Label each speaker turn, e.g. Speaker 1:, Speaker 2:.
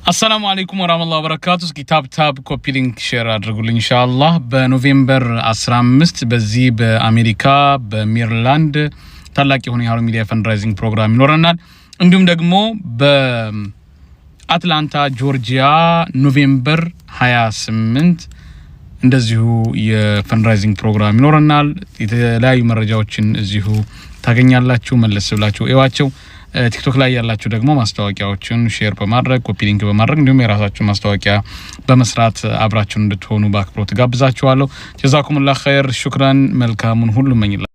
Speaker 1: السلام عليكم ورحمة الله وبركاته. كتاب تاب كوبي لينك شير أدرجول إن شاء الله بنوفمبر 15 بزي بأمريكا بميرلاند تلاقي هوني هارو ميديا فندرايزنج بروجرام نورنا عندهم دقمو بأتلانتا جورجيا نوفمبر 28 እንደዚሁ የፈንድራይዚንግ ፕሮግራም ይኖርናል የተለያዩ መረጃዎችን እዚሁ ታገኛላችሁ መለስ ብላችሁ እዋቸው ቲክቶክ ላይ ያላችሁ ደግሞ ማስተዋቂያዎችን ሼር በማድረግ ኮፒ ሊንክ በማድረግ እንደውም የራሳችሁ ማስተዋቂያ በመስራት አብራችሁ እንድትሆኑ በአክብሮት ጋብዛችኋለሁ ጀዛኩሙላህ ኸይር ሹክራን መልካሙን ሁሉ መኝላ